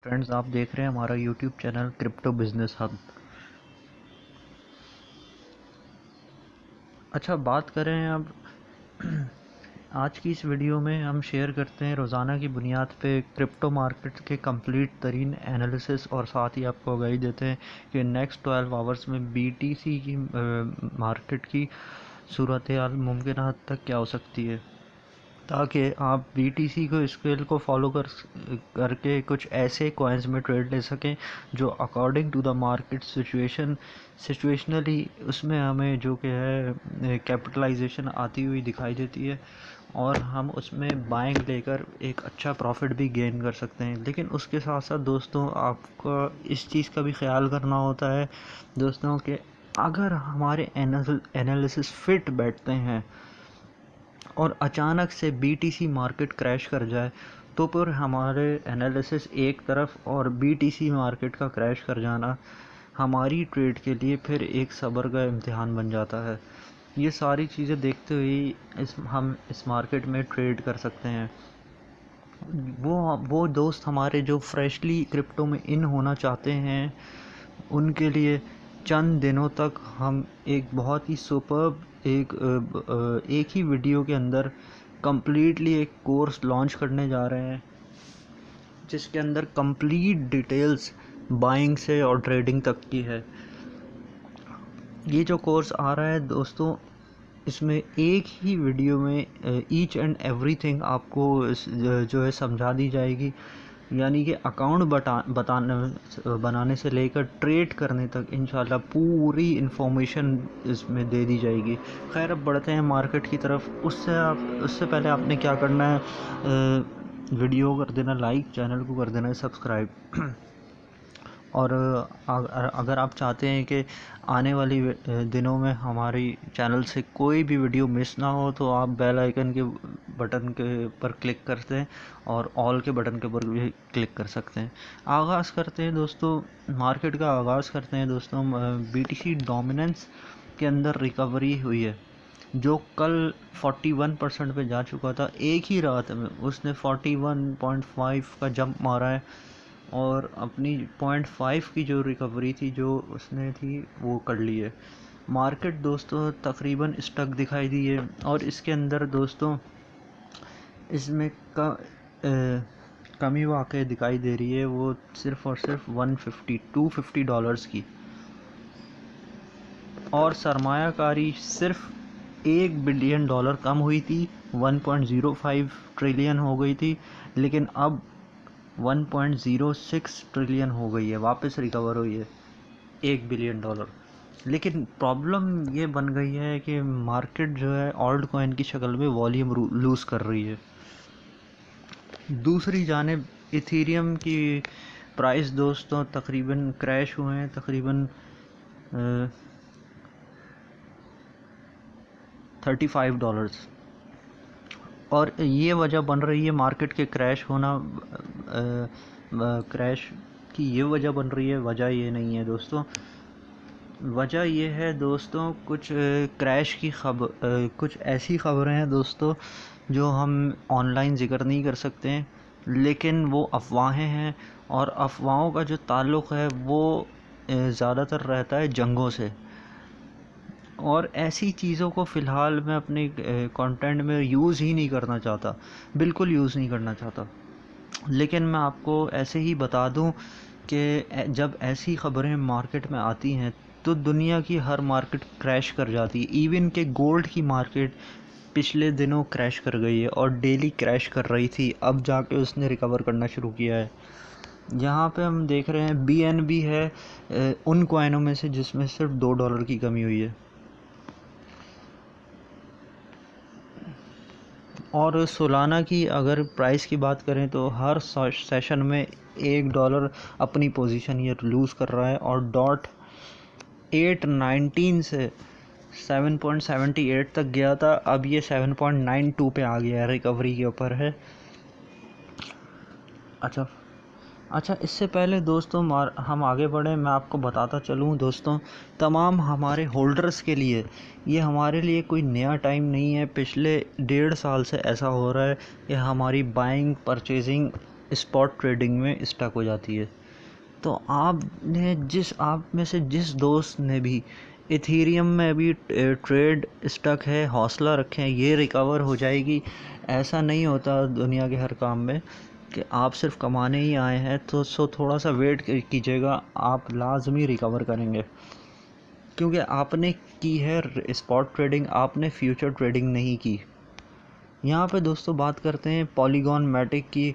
Friends, आप देख रहे हैं हमारा YouTube channel crypto business hub. अच्छा, बात करें अब आज की इस वीडियो में हम शेयर करते हैं रोज़ाना की बुनियाद पे क्रिप्टो मार्केट के कंप्लीट तरीन एनालिसिस, और साथ ही आपको आगाही देते हैं कि नेक्स्ट 12 आवर्स में बीटीसी की मार्केट की सूरत हाल मुमकिन हद तक क्या हो सकती है, ताकि आप बीटीसी को स्केल को फॉलो करके कुछ ऐसे कॉइन्स में ट्रेड ले सकें जो according to the market situationally उसमें हमें जो कि है कैपिटलाइजेशन आती हुई दिखाई देती है, और हम उसमें बाइंग लेकर एक अच्छा प्रॉफिट भी गेन कर सकते हैं। लेकिन उसके साथ साथ दोस्तों, आपको इस चीज़ का भी ख्याल करना होता है दोस्तों कि अगर हमारे एनालिसिस फिट बैठते हैं और अचानक से बीटीसी मार्केट क्रैश कर जाए, तो फिर हमारे एनालिसिस एक तरफ और बीटीसी मार्केट का क्रैश कर जाना हमारी ट्रेड के लिए फिर एक सब्र का इम्तिहान बन जाता है। ये सारी चीज़ें देखते हुए हम इस मार्केट में ट्रेड कर सकते हैं। वो दोस्त हमारे जो फ्रेशली क्रिप्टो में इन होना चाहते हैं, उनके लिए चंद दिनों तक हम एक बहुत ही सुपर्ब एक ही वीडियो के अंदर कम्प्लीटली एक कोर्स लॉन्च करने जा रहे हैं, जिसके अंदर कंप्लीट डिटेल्स बाइंग से और ट्रेडिंग तक की है। ये जो कोर्स आ रहा है दोस्तों, इसमें एक ही वीडियो में ईच एंड एवरीथिंग आपको जो है समझा दी जाएगी, यानी कि अकाउंट बनाने से लेकर ट्रेड करने तक इंशाल्लाह पूरी इन्फॉर्मेशन इसमें दे दी जाएगी। खैर, अब बढ़ते हैं मार्केट की तरफ। उससे पहले आपने क्या करना है, वीडियो कर देना लाइक, चैनल को कर देना सब्सक्राइब और अगर आप चाहते हैं कि आने वाली दिनों में हमारी चैनल से कोई भी वीडियो मिस ना हो, तो आप बेल आइकन के बटन के पर क्लिक करते हैं और ऑल के बटन के ऊपर भी क्लिक कर सकते हैं। आगाज़ करते हैं दोस्तों, मार्केट का आगाज़ करते हैं दोस्तों। बीटीसी डोमिनेंस के अंदर रिकवरी हुई है, जो कल 41% पे जा चुका था। एक ही रात में उसने 41.5 का जंप मारा है और अपनी 0.5 की जो रिकवरी थी जो उसने थी वो कर ली है। मार्केट दोस्तों तकरीबन स्टक दिखाई दी है, और इसके अंदर दोस्तों इसमें कमी वाक़ई दिखाई दे रही है, वो सिर्फ़ और सिर्फ $250 की, और सरमायाकारी सिर्फ $1 बिलियन कम हुई थी, 1.05 ट्रिलियन हो गई थी, लेकिन अब 1.06 ट्रिलियन हो गई है, वापस रिकवर हुई है $1 बिलियन। लेकिन प्रॉब्लम ये बन गई है कि मार्केट जो है ऑल्ट कॉइन की शक्ल में वॉल्यूम लूज़ कर रही है। दूसरी जानिब इथीरियम की प्राइस दोस्तों तकरीबन क्रैश हुए हैं, तकरीबन $35, और ये वजह बन रही है मार्केट के क्रैश होना, क्रैश की ये वजह बन रही है। वजह ये नहीं है दोस्तों, वजह ये है दोस्तों कुछ क्रैश की कुछ ऐसी ख़बरें हैं दोस्तों जो हम ऑनलाइन ज़िक्र नहीं कर सकते हैं, लेकिन वो अफवाहें हैं, और अफवाहों का जो ताल्लुक़ है वो ज़्यादातर रहता है जंगों से, और ऐसी चीज़ों को फ़िलहाल मैं अपने कंटेंट में यूज़ ही नहीं करना चाहता, बिल्कुल यूज़ नहीं करना चाहता। लेकिन मैं आपको ऐसे ही बता दूं कि जब ऐसी ख़बरें मार्केट में आती हैं तो दुनिया की हर मार्केट क्रैश कर जाती है। इवन के गोल्ड की मार्केट पिछले दिनों क्रैश कर गई है और डेली क्रैश कर रही थी, अब जाके उसने रिकवर करना शुरू किया है। यहाँ पे हम देख रहे हैं BNB है उन कॉइनों में से जिसमें सिर्फ $2 की कमी हुई है, और सोलाना की अगर प्राइस की बात करें तो हर सेशन में $1 अपनी पोजीशन ये लूज़ कर रहा है, और $8.19 से 7.78 तक गया था, अब ये 7.92 पे आ गया है, रिकवरी के ऊपर है। अच्छा, इससे पहले दोस्तों हम आगे बढ़ें, मैं आपको बताता चलूँ दोस्तों, तमाम हमारे होल्डर्स के लिए ये हमारे लिए कोई नया टाइम नहीं है। पिछले 1.5 साल से ऐसा हो रहा है कि हमारी बाइंग परचेजिंग स्पॉट ट्रेडिंग में स्टक हो जाती है। तो आप में से जिस दोस्त ने भी इथेरियम में अभी ट्रेड स्टक है, हौसला रखें, ये रिकवर हो जाएगी। ऐसा नहीं होता दुनिया के हर काम में कि आप सिर्फ कमाने ही आए हैं, तो थोड़ा सा वेट कीजिएगा, आप लाजमी रिकवर करेंगे, क्योंकि आपने की है स्पॉट ट्रेडिंग, आपने फ्यूचर ट्रेडिंग नहीं की। यहाँ पे दोस्तों बात करते हैं पॉलीगॉन मैटिक की।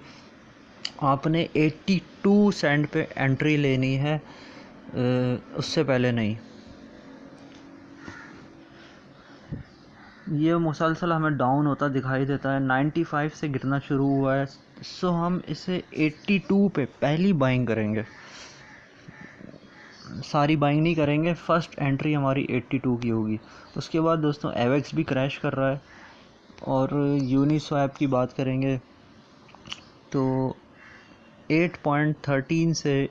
आपने 82 सेंट पे एंट्री लेनी है, उससे पहले नहीं। ये मुसलसल हमें डाउन होता दिखाई देता है, 95 से गिरना शुरू हुआ है। सो हम इसे 82 पे पहली बाइंग करेंगे, सारी बाइंग नहीं करेंगे। फर्स्ट एंट्री हमारी 82 की होगी। उसके बाद दोस्तों एवेक्स भी क्रैश कर रहा है, और यूनिस्वैप की बात करेंगे तो 8.13 से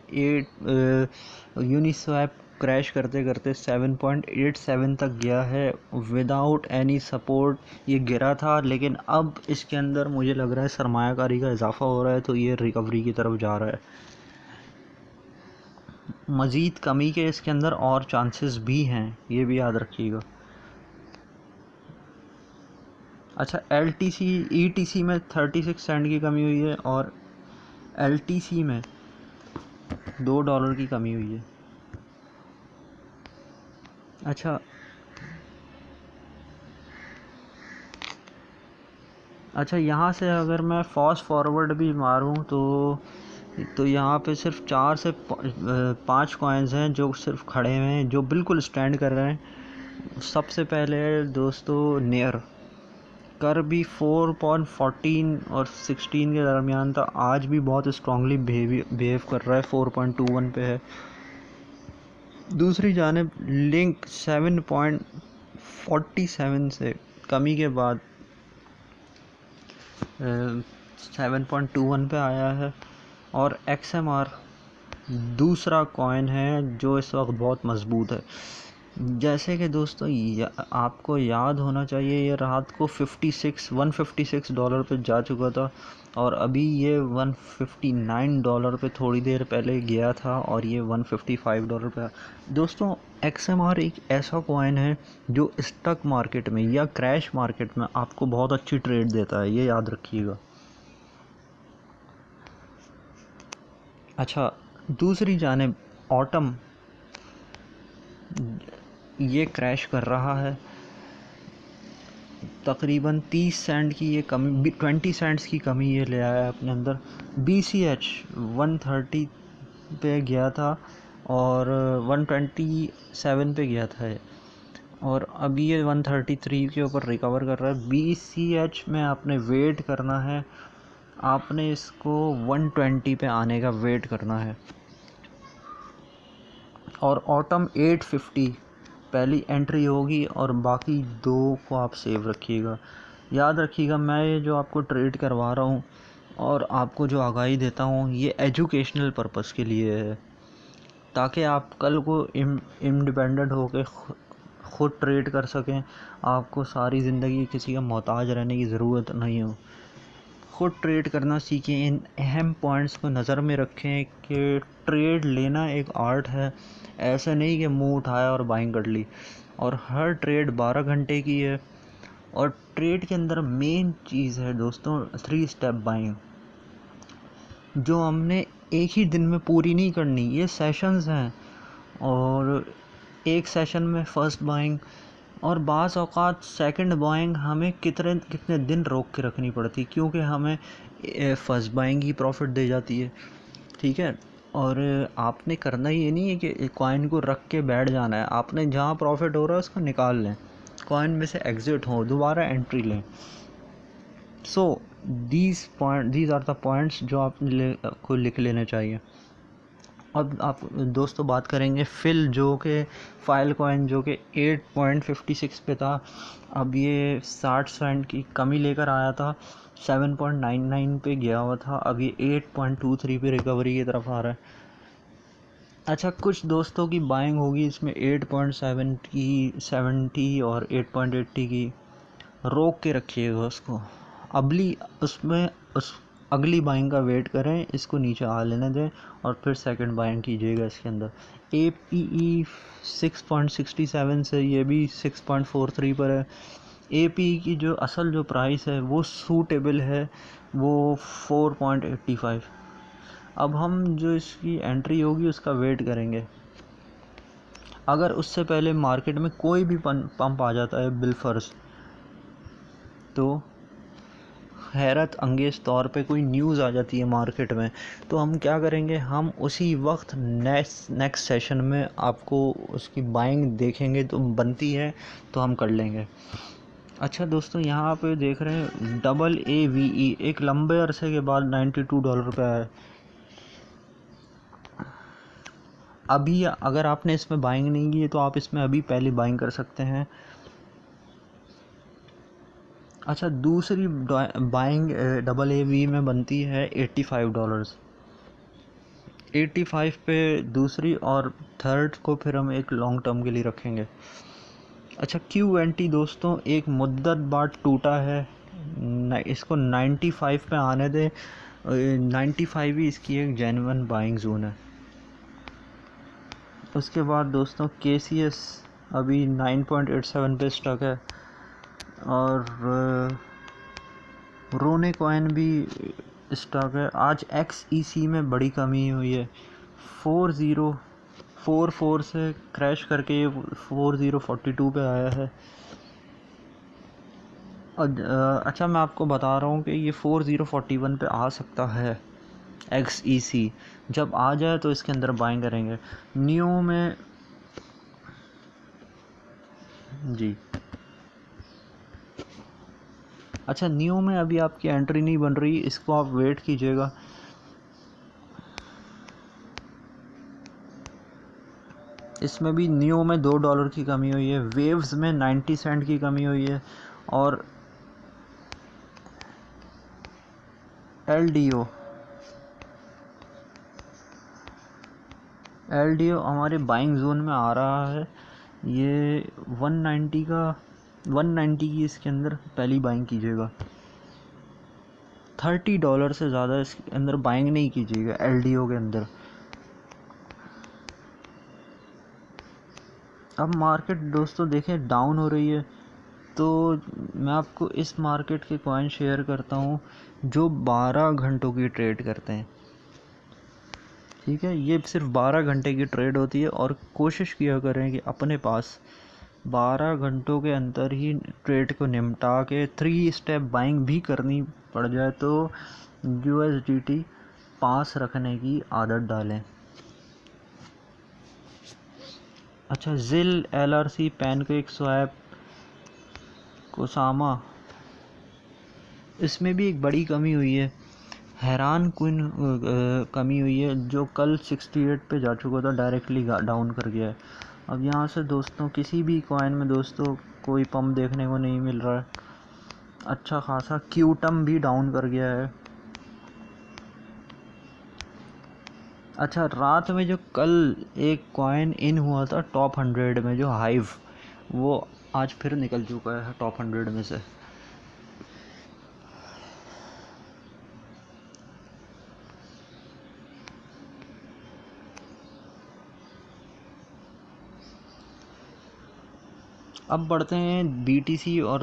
यूनिस्वैप क्रैश करते करते 7.87 तक गया है विदाउट एनी सपोर्ट। ये गिरा था, लेकिन अब इसके अंदर मुझे लग रहा है सरमायाकारी का इजाफा हो रहा है, तो ये रिकवरी की तरफ जा रहा है। मज़ीद कमी के इसके अंदर और चांसेस भी हैं, ये भी याद रखिएगा। अच्छा, ETC में 36 सेंट की कमी हुई है, और LTC में $2 की कमी हुई है। अच्छा, यहाँ से अगर मैं फास्ट फॉरवर्ड भी मारूँ तो यहाँ पे सिर्फ 4 से 5 कॉइन्स हैं जो सिर्फ खड़े हुए हैं, जो बिल्कुल स्टैंड कर रहे हैं। सबसे पहले दोस्तों नेयर कर भी 4.14 और 16 के दरमियान था, आज भी बहुत स्ट्रांगली बिहेव कर रहा है, 4.21 पे है। दूसरी जानिब लिंक 7.47 से कमी के बाद 7.21 पे आया है। और XMR दूसरा कॉइन है जो इस वक्त बहुत मज़बूत है। जैसे कि दोस्तों आपको याद होना चाहिए, ये रात को $156 पे जा चुका था, और अभी ये $159 पे थोड़ी देर पहले गया था, और ये $155 पे। दोस्तों XMR एक ऐसा कॉइन है जो स्टॉक मार्केट में या क्रैश मार्केट में आपको बहुत अच्छी ट्रेड देता है, ये याद रखिएगा। अच्छा, दूसरी जानिब ऑटम ये क्रैश कर रहा है, तकरीबन 30 सेंट की ये कमी, 20 सेंट्स की कमी ये ले आया अपने अंदर। BCH 130 पे गया था और 127 पे गया था, और अभी ये 133 के ऊपर रिकवर कर रहा है। BCH में आपने वेट करना है, आपने इसको 120 पे आने का वेट करना है। और ऑटम 850 पहली एंट्री होगी, और बाकी दो को आप सेव रखिएगा। याद रखिएगा, मैं ये जो आपको ट्रेड करवा रहा हूँ और आपको जो आगाही देता हूँ, ये एजुकेशनल पर्पस के लिए है, ताकि आप कल को इंडिपेंडेंट होकर ख़ुद ट्रेड कर सकें। आपको सारी ज़िंदगी किसी का मोहताज रहने की ज़रूरत नहीं हो। ख़ुद ट्रेड करना सीखें। इन अहम पॉइंट्स को नज़र में रखें कि ट्रेड लेना एक आर्ट है, ऐसा नहीं कि मुंह उठाया और बाइंग कर ली। और हर ट्रेड 12 घंटे की है, और ट्रेड के अंदर मेन चीज़ है दोस्तों 3 स्टेप बाइंग, जो हमने एक ही दिन में पूरी नहीं करनी। ये सेशंस हैं, और एक सेशन में फ़र्स्ट बाइंग और बाज़ औक़ात सेकंड बाइंग हमें कितने दिन रोक के रखनी पड़ती, क्योंकि हमें फ़र्स्ट बाइंग ही प्रॉफिट दे जाती है। ठीक है, और आपने करना ये नहीं है कि कॉइन को रख के बैठ जाना है, आपने जहाँ प्रॉफिट हो रहा है उसको निकाल लें, कॉइन में से एग्ज़िट हो, दोबारा एंट्री लें। So these are the points जो आपने को लिख लेने चाहिए। अब आप दोस्तों बात करेंगे फाइल कॉइन जो कि 8.56 पे था, अब ये 60 सेंट की कमी लेकर आया था, 7.99 पे गया हुआ था, अब ये 8.23 पे रिकवरी की तरफ आ रहा है। अच्छा, कुछ दोस्तों की बाइंग होगी इसमें 8.70 और 8.80 की, रोक के रखिएगा उसको। अबली उसमें अगली बाइंग का वेट करें, इसको नीचे आ लेने दें और फिर सेकंड बाइंग कीजिएगा इसके अंदर। APE 6.67 से ये भी 6.43 पर है। APE की जो असल जो प्राइस है वो सूटेबल है, वो 4.85। अब हम जो इसकी एंट्री होगी उसका वेट करेंगे। अगर उससे पहले मार्केट में कोई भी पंप आ जाता है बिलफर्ज, तो हैरत अंगेज तौर पे कोई न्यूज़ आ जाती है मार्केट में, तो हम क्या करेंगे, हम उसी वक्त नेक्स्ट सेशन में आपको उसकी बाइंग देखेंगे तो बनती है तो हम कर लेंगे। अच्छा दोस्तों, यहाँ पे देख रहे हैं AAVE एक लंबे अरसे के बाद $92 पे है। अभी अगर आपने इसमें बाइंग नहीं की है तो आप इसमें अभी पहले बाइंग कर सकते हैं। अच्छा, दूसरी बाइंग AAV में बनती है $85। 85 पे दूसरी, और थर्ड को फिर हम एक लॉन्ग टर्म के लिए रखेंगे। अच्छा, Q20 दोस्तों एक मुद्दत बाद टूटा है, इसको 95 पे आने दें। 95 ही इसकी एक जेन्युइन बाइंग जोन है। उसके बाद दोस्तों KCS अभी 9.87 पे स्टक है, और रोने कॉइन भी स्टॉक है। आज XEC में बड़ी कमी हुई है, 4044 से क्रैश करके ये 4042 पे आया है। अच्छा, मैं आपको बता रहा हूँ कि ये 4041 पे आ सकता है XEC। जब आ जाए तो इसके अंदर बाइंग करेंगे। नियो में जी, अच्छा, नियो में अभी आपकी एंट्री नहीं बन रही, इसको आप वेट कीजिएगा। इसमें भी नियो में $2 की कमी हुई है, वेव्स में 90 सेंट की कमी हुई है, और LDO हमारे बाइंग जोन में आ रहा है। ये 190 की इसके अंदर पहली बाइंग कीजिएगा। $30 से ज़्यादा इसके अंदर बाइंग नहीं कीजिएगा LDO के अंदर। अब मार्केट दोस्तों देखें डाउन हो रही है, तो मैं आपको इस मार्केट के कॉइन शेयर करता हूँ जो 12 घंटों की ट्रेड करते हैं। ठीक है, ये सिर्फ 12 घंटे की ट्रेड होती है, और कोशिश किया करें कि अपने पास 12 घंटों के अंदर ही ट्रेड को निपटा के 3 स्टेप बाइंग भी करनी पड़ जाए तो USDT पास रखने की आदत डालें। अच्छा, ZIL, LRC, पैनकेक, स्वैप, कोसामा, इसमें भी एक बड़ी कमी हुई है। हैरान कुन कमी हुई है, जो कल 68 पे जा चुका था, डायरेक्टली डाउन कर गया है। अब यहाँ से दोस्तों किसी भी कॉइन में दोस्तों कोई पंप देखने को नहीं मिल रहा है। अच्छा खासा क्यूटम भी डाउन कर गया है। अच्छा, रात में जो कल एक कॉइन इन हुआ था टॉप 100 में, जो हाइव, वो आज फिर निकल चुका है टॉप 100 में से। अब बढ़ते हैं BTC और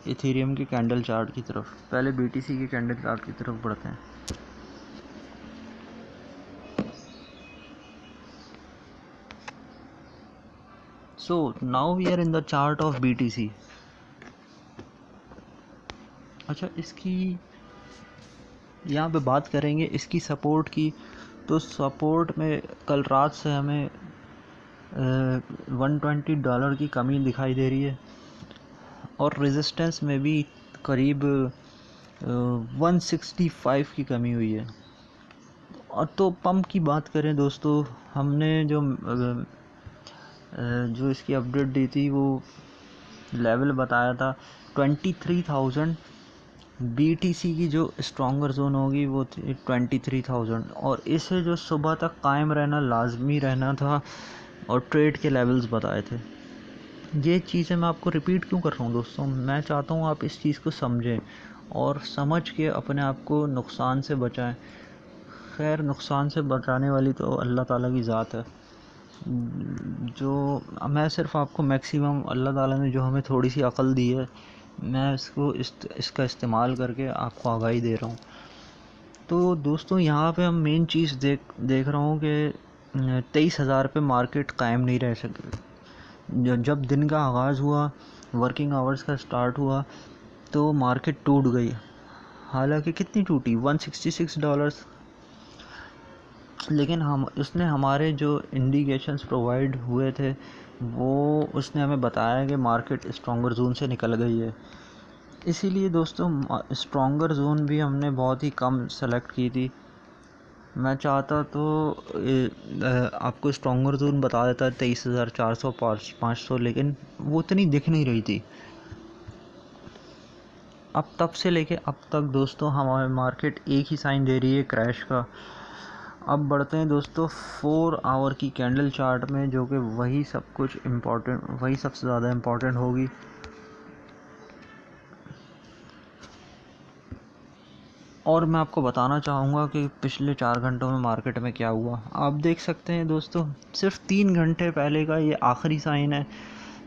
इथेरियम के कैंडल चार्ट की तरफ। पहले BTC के कैंडल चार्ट की तरफ बढ़ते हैं। So now we are in the chart of BTC। अच्छा, इसकी यहाँ पे बात करेंगे इसकी सपोर्ट की, तो सपोर्ट में कल रात से हमें $120 की कमी दिखाई दे रही है, और रेजिस्टेंस में भी करीब 165 की कमी हुई है। और तो पंप की बात करें दोस्तों, हमने जो इसकी अपडेट दी थी वो लेवल बताया था 23,000। BTC की जो स्ट्रॉन्गर जोन होगी वो थी 23,000, और इसे जो सुबह तक कायम रहना लाजमी रहना था, और ट्रेड के लेवल्स बताए थे। ये चीज़ें मैं आपको रिपीट क्यों कर रहा हूँ दोस्तों, मैं चाहता हूँ आप इस चीज़ को समझें और समझ के अपने आप को नुकसान से बचाएं। खैर, नुकसान से बचाने वाली तो अल्लाह ताला की ज़ात है। जो मैं सिर्फ आपको मैक्सिमम अल्लाह ताला ने जो हमें थोड़ी सी अक़ल दी है, मैं इसका इस्तेमाल करके आपको आगाही दे रहा हूँ। तो दोस्तों, यहाँ पे हम मेन चीज़ देख रहा हूँ कि 23,000 पे मार्केट कायम नहीं रह सके। जब दिन का आगाज़ हुआ, वर्किंग आवर्स का स्टार्ट हुआ, तो मार्केट टूट गई। हालांकि कितनी टूटी, $166। लेकिन उसने हमारे जो इंडिकेशंस प्रोवाइड हुए थे, वो उसने हमें बताया कि मार्केट स्ट्रॉन्गर जोन से निकल गई है। इसीलिए दोस्तों, स्ट्रॉन्गर जोन भी हमने बहुत ही कम सेलेक्ट की थी। मैं चाहता तो आपको स्ट्रॉन्गर जोन बता देता 23,400 500, लेकिन वो इतनी दिख नहीं रही थी। अब तब से लेके अब तक दोस्तों हमारे मार्केट एक ही साइन दे रही है, क्रैश का। अब बढ़ते हैं दोस्तों 4 आवर की कैंडल चार्ट में, जो कि वही सबसे ज़्यादा इम्पोर्टेंट होगी। और मैं आपको बताना चाहूँगा कि पिछले 4 घंटों में मार्केट में क्या हुआ। आप देख सकते हैं दोस्तों, सिर्फ 3 घंटे पहले का ये आखिरी साइन है,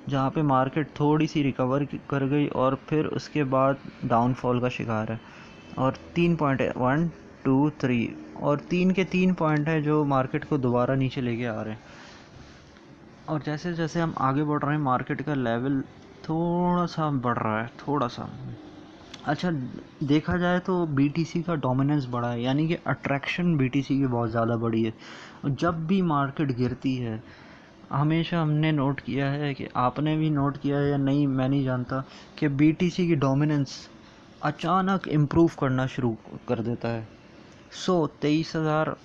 जहाँ पे मार्केट थोड़ी सी रिकवर कर गई और फिर उसके बाद डाउनफॉल का शिकार है। और 3 पॉइंट है, 1 2 3, और 3 के 3 पॉइंट है जो मार्केट को दोबारा नीचे लेके आ रहे हैं। और जैसे जैसे हम आगे बढ़ रहे हैं, मार्केट का लेवल थोड़ा सा बढ़ रहा है, थोड़ा सा। अच्छा, देखा जाए तो BTC का डोमिनेंस बढ़ा है, यानी कि अट्रैक्शन BTC की बहुत ज़्यादा बढ़ी है। जब भी मार्केट गिरती है, हमेशा हमने नोट किया है, कि आपने भी नोट किया है या नहीं मैं नहीं जानता, कि BTC की डोमिनेंस अचानक इम्प्रूव करना शुरू कर देता है। 23,000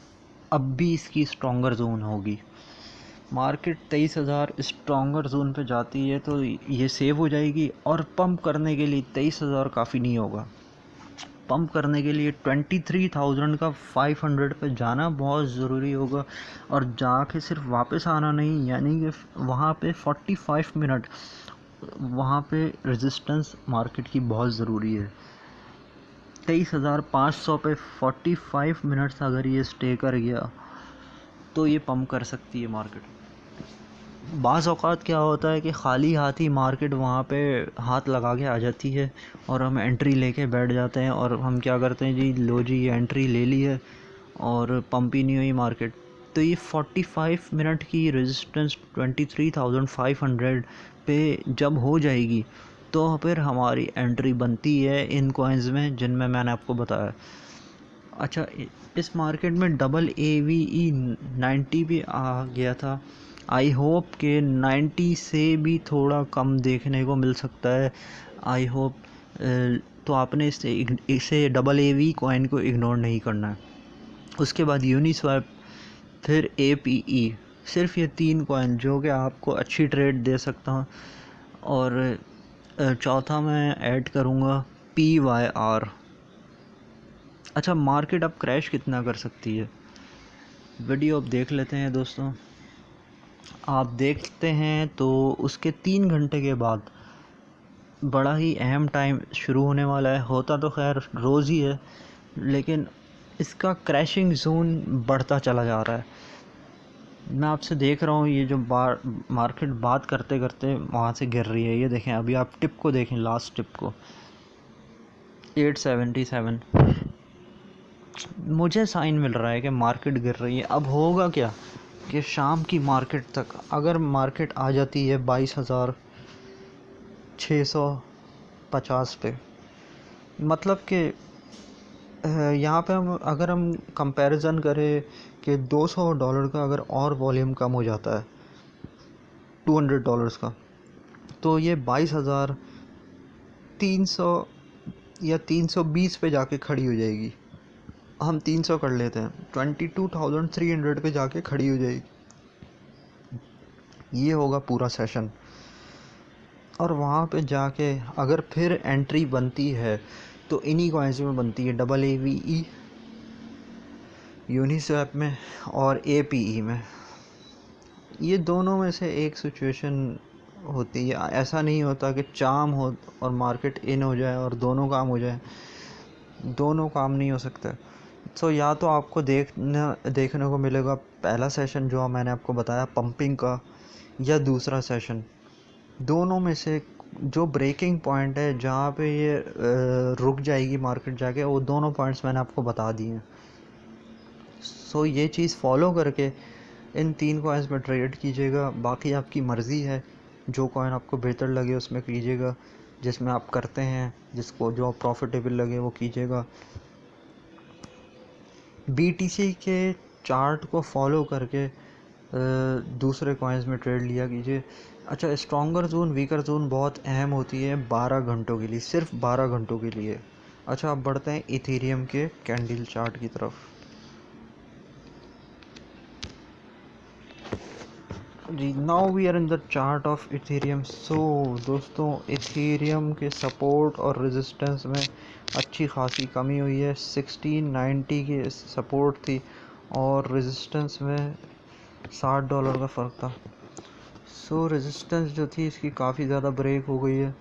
अब भी इसकी स्ट्रॉन्गर जोन होगी। मार्केट 23,000 स्ट्रॉन्गर जोन पे जाती है तो ये सेव हो जाएगी, और पंप करने के लिए 23,000 काफ़ी नहीं होगा। पंप करने के लिए 23,000 का 500 पे जाना बहुत ज़रूरी होगा, और जाके सिर्फ वापस आना नहीं, यानी कि वहाँ पे 45 मिनट वहाँ पे रेजिस्टेंस मार्केट की बहुत ज़रूरी है। 23,500 पे 45 मिनट्स अगर ये स्टे कर गया तो ये पंप कर सकती है मार्केट। बाज़ औक़ात क्या होता है कि ख़ाली हाथ ही मार्केट वहाँ पे हाथ लगा के आ जाती है, और हम एंट्री लेके बैठ जाते हैं, और हम क्या करते हैं, जी लो जी ये एंट्री ले ली है, और पंप ही नहीं हुई मार्केट। तो ये 45 मिनट की रेजिस्टेंस 23,500 पे जब हो जाएगी, तो फिर हमारी एंट्री बनती है इन कॉइन्स में जिनमें मैंने आपको बताया। अच्छा, इस मार्केट में AAVE 90 भी आ गया था। आई होप कि 90 से भी थोड़ा कम देखने को मिल सकता है। I hope. तो आपने इसे AAV कॉइन को इग्नोर नहीं करना है। उसके बाद यूनिस्वैप, फिर APE। सिर्फ ये 3 कॉइन जो कि आपको अच्छी ट्रेड दे सकता हूँ। और चौथा मैं ऐड करूँगा PYR। अच्छा, मार्केट अब क्रैश कितना कर सकती है, वीडियो अब देख लेते हैं दोस्तों। आप देखते हैं तो उसके 3 घंटे के बाद बड़ा ही अहम टाइम शुरू होने वाला है। होता तो खैर रोज़ ही है, लेकिन इसका क्रैशिंग जोन बढ़ता चला जा रहा है। मैं आपसे देख रहा हूँ, ये जो मार्केट बात करते करते वहाँ से गिर रही है। ये देखें, अभी आप टिप को देखें, लास्ट टिप को 877। मुझे साइन मिल रहा है कि मार्केट गिर रही है। अब होगा क्या कि शाम की मार्केट तक अगर मार्केट आ जाती है 22,650 पे, मतलब कि यहाँ पे अगर हम कंपैरिजन करें कि $200 का अगर और वॉल्यूम कम हो जाता है $200 का, तो ये 22,300 या 320 पे जाके खड़ी हो जाएगी। हम 300 कर लेते हैं, 22,300 पे जाके खड़ी हो जाएगी। ये होगा पूरा सेशन। और वहाँ पे जाके अगर फिर एंट्री बनती है तो इन्हीं कॉइन्स में बनती है, AAVE, यूनिस्वैप में और APE में। ये दोनों में से एक सिचुएशन होती है। ऐसा नहीं होता कि चाम हो और मार्केट इन हो जाए और दोनों काम हो जाए, दोनों काम नहीं हो सकता। सो या तो आपको देखने को मिलेगा पहला सेशन जो मैंने आपको बताया पंपिंग का, या दूसरा सेशन। दोनों में से जो ब्रेकिंग पॉइंट है जहाँ पे ये रुक जाएगी मार्केट जाके, वो दोनों पॉइंट्स मैंने आपको बता दिए हैं। सो ये चीज़ फॉलो करके इन 3 कॉइन्स में ट्रेड कीजिएगा। बाकी आपकी मर्ज़ी है, जो कॉइन आपको बेहतर लगे उसमें कीजिएगा, जिसमें आप करते हैं, जिसको जो प्रॉफिटेबल लगे वो कीजिएगा। BTC के चार्ट को फॉलो करके दूसरे कॉइन्स में ट्रेड लिया कीजिए। अच्छा, स्ट्रॉन्गर जोन वीकर जोन बहुत अहम होती है 12 घंटों के लिए, सिर्फ 12 घंटों के लिए। अच्छा, अब बढ़ते हैं इथेरियम के कैंडल चार्ट की तरफ। जी, now we are in the chart of Ethereum. So दोस्तों, इथेरियम के सपोर्ट और रेजिस्टेंस में अच्छी खासी कमी हुई है। 1690 की सपोर्ट थी और रेजिस्टेंस में $60 का फ़र्क था। सो रेजिस्टेंस जो थी इसकी काफ़ी ज़्यादा ब्रेक हो गई है।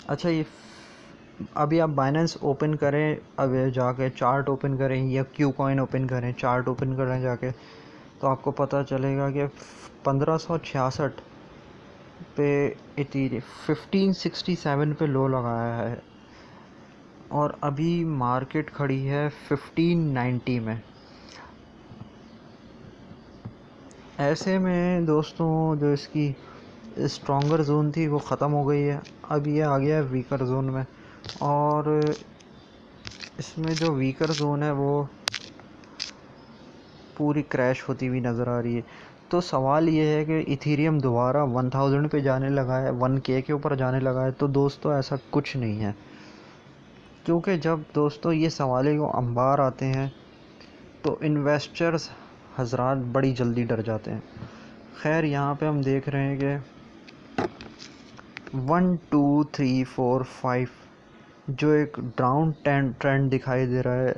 अच्छा, ये अभी आप बाइनेंस ओपन करें, अब जाके चार्ट ओपन करें या क्यू कॉइन ओपन करें, चार्ट ओपन करें जाके, तो आपको पता चलेगा कि 1566 पे इथेरियम 1567 पे लो लगाया है और अभी मार्केट खड़ी है 1590 में। ऐसे में दोस्तों, जो इसकी स्ट्रॉन्गर जोन थी वो ख़त्म हो गई है, अब ये आ गया है वीकर जोन में। और इसमें जो वीकर जोन है वो पूरी क्रैश होती हुई नज़र आ रही है। तो सवाल ये है कि इथेरियम दोबारा 1000 पे जाने लगा है, 1K के ऊपर जाने लगा है? तो दोस्तों ऐसा कुछ नहीं है, क्योंकि जब दोस्तों ये सवाल को अंबार आते हैं तो इन्वेस्टर्स हजरात बड़ी जल्दी डर जाते हैं। खैर, यहाँ पे हम देख रहे हैं कि 1 2 3 4 5 जो एक डाउन ट्रेंड दिखाई दे रहा है।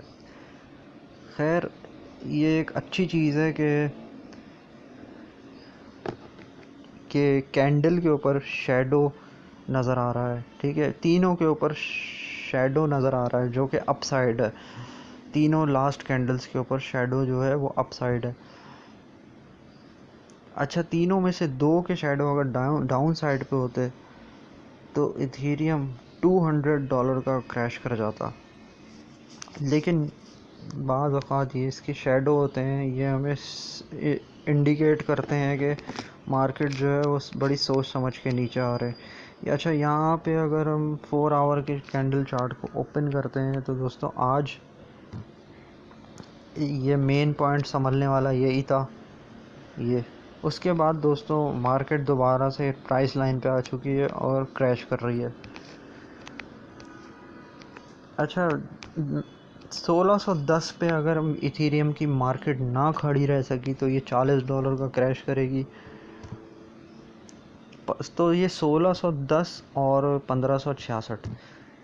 खैर, ये एक अच्छी चीज़ है कि कैंडल के ऊपर शेडो नज़र आ रहा है। ठीक है, तीनों के ऊपर शेडो नज़र आ रहा है जो कि अपसाइड है। तीनों लास्ट कैंडल्स के ऊपर शेडो जो है वो अपसाइड है। अच्छा, तीनों में से 2 के शेडो अगर डाउन साइड पे होते तो इथेरियम $200 का क्रैश कर जाता। लेकिन बाज़ औक़ात ये इसके शेडो होते हैं, ये हमें इंडिकेट करते हैं कि मार्केट जो है वो बड़ी सोच समझ के नीचे आ रहे हैं। अच्छा, यहाँ पे अगर हम 4 आवर के कैंडल चार्ट को ओपन करते हैं तो दोस्तों आज ये मेन पॉइंट संभलने वाला यही था। ये उसके बाद दोस्तों मार्केट दोबारा से प्राइस लाइन पे आ चुकी है और क्रैश कर रही है। अच्छा, 1610 पे अगर इथेरियम की मार्केट ना खड़ी रह सकी तो ये $40 का क्रैश करेगी। तो ये 1610 और 1566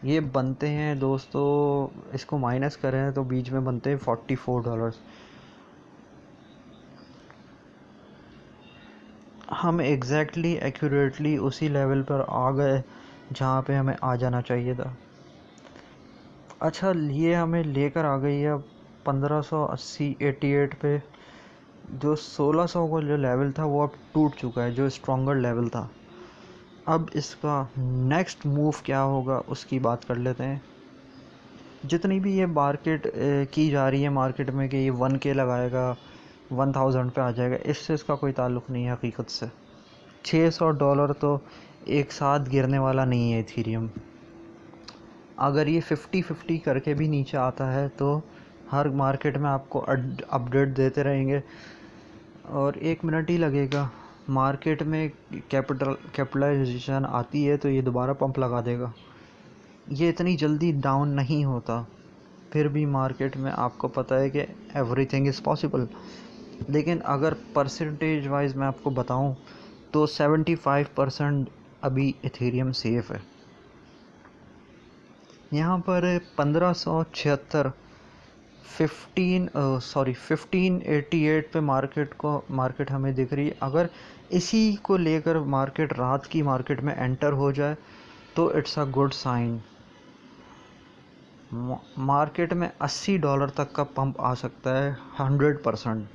ये बनते हैं दोस्तों, इसको माइनस करें तो बीच में बनते हैं $44। हम एग्जैक्टली एक्यूरेटली उसी लेवल पर आ गए जहाँ पे हमें आ जाना चाहिए था। अच्छा, ये हमें लेकर आ गई है 1588 पे। जो 1600 का जो लेवल था वो अब टूट चुका है, जो स्ट्रॉन्गर लेवल था। अब इसका नेक्स्ट मूव क्या होगा उसकी बात कर लेते हैं। जितनी भी ये मार्केट की जा रही है मार्केट में कि ये 1K लगाएगा, 1000 पे आ जाएगा, इससे इसका कोई ताल्लुक़ नहीं है हकीकत से। $600 तो एक साथ गिरने वाला नहीं है इथेरियम। अगर ये 50-50 करके भी नीचे आता है तो हर मार्केट में आपको अपडेट देते रहेंगे और 1 मिनट ही लगेगा। मार्केट में कैपिटलाइजेशन आती है तो ये दोबारा पंप लगा देगा। ये इतनी जल्दी डाउन नहीं होता। फिर भी मार्केट में आपको पता है कि एवरीथिंग इज़ पॉसिबल। लेकिन अगर परसेंटेज वाइज मैं आपको बताऊं तो 75% अभी इथेरियम सेफ़ है। यहाँ पर 1576 1588 पे मार्केट हमें दिख रही है। अगर इसी को लेकर मार्केट रात की मार्केट में एंटर हो जाए तो it's a good sign. Market में $80 तक का पंप आ सकता है 100%,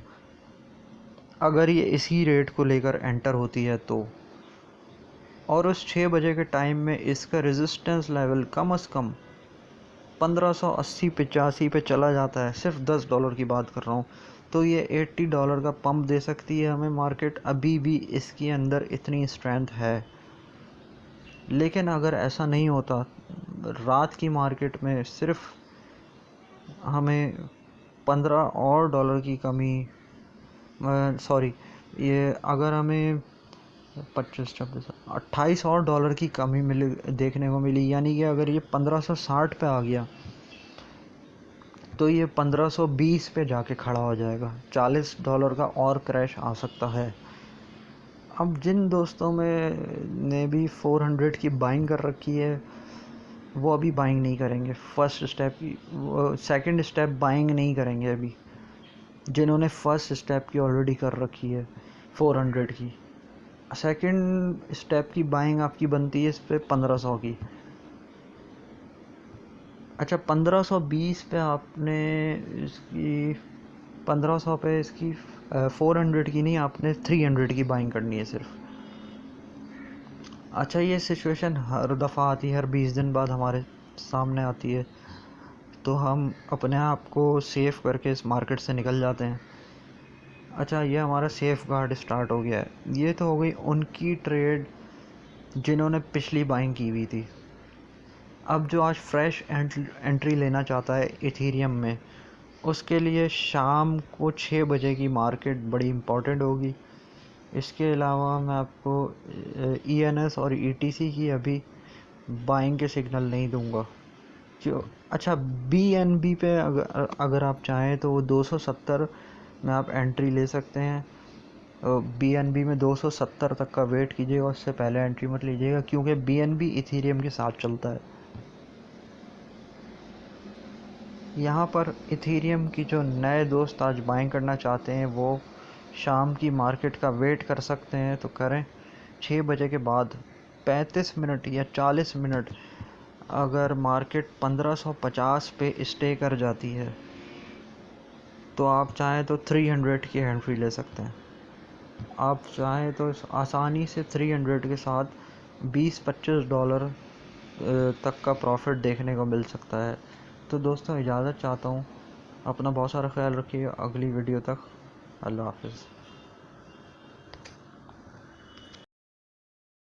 अगर ये इसी रेट को लेकर एंटर होती है तो। और उस 6 बजे के टाइम में इसका रेजिस्टेंस लेवल कम से कम 1580-85 पे चला जाता है। सिर्फ $10 की बात कर रहा हूँ, तो ये $80 का पंप दे सकती है हमें मार्केट। अभी भी इसके अंदर इतनी स्ट्रेंथ है। लेकिन अगर ऐसा नहीं होता, रात की मार्केट में सिर्फ हमें $15 की कमी, ये अगर हमें 28 और डॉलर की कमी देखने को मिली, यानी कि अगर ये 1560 पे आ गया तो ये 1520 पे जाके खड़ा हो जाएगा। $40 का और क्रैश आ सकता है। अब जिन दोस्तों में ने भी 400 की बाइंग कर रखी है वो अभी बाइंग नहीं करेंगे। सेकंड स्टेप बाइंग नहीं करेंगे अभी। जिन्होंने फर्स्ट स्टेप की ऑलरेडी कर रखी है 400 की, सेकंड स्टेप की बाइंग आपकी बनती है इस पे 1500 की। अच्छा, 1520 पे आपने इसकी 1500 पे इसकी 400 की नहीं, आपने 300 की बाइंग करनी है सिर्फ। अच्छा, ये सिचुएशन हर दफ़ा आती है, हर 20 दिन बाद हमारे सामने आती है, तो हम अपने आप को सेफ करके इस मार्केट से निकल जाते हैं। अच्छा, ये हमारा सेफ गार्ड स्टार्ट हो गया है। ये तो हो गई उनकी ट्रेड जिन्होंने पिछली बाइंग की हुई थी। अब जो आज फ्रेश एंट्री लेना चाहता है इथेरियम में, उसके लिए शाम को 6 बजे की मार्केट बड़ी इम्पोर्टेंट होगी। इसके अलावा मैं आपको ENS और ETC की अभी बाइंग के सिग्नल नहीं दूंगा। अच्छा, BNB पे अगर आप चाहें तो वो 270 में आप एंट्री ले सकते हैं। BNB में 270 तक का वेट कीजिएगा, उससे पहले एंट्री मत लीजिएगा, क्योंकि BNB इथेरियम के साथ चलता है। यहाँ पर इथेरियम की जो नए दोस्त आज बाइंग करना चाहते हैं वो शाम की मार्केट का वेट कर सकते हैं, तो करें। 6 बजे के बाद 35 मिनट या 40 मिनट अगर मार्केट 1550 पे स्टे कर जाती है तो आप चाहें तो 300 की एंट्री ले सकते हैं। आप चाहें तो आसानी से 300 के साथ $20-25 तक का प्रॉफिट देखने को मिल सकता है। तो दोस्तों, इजाज़त चाहता हूँ। अपना बहुत सारा ख्याल रखिए। अगली वीडियो तक अल्लाह हाफ़िज़।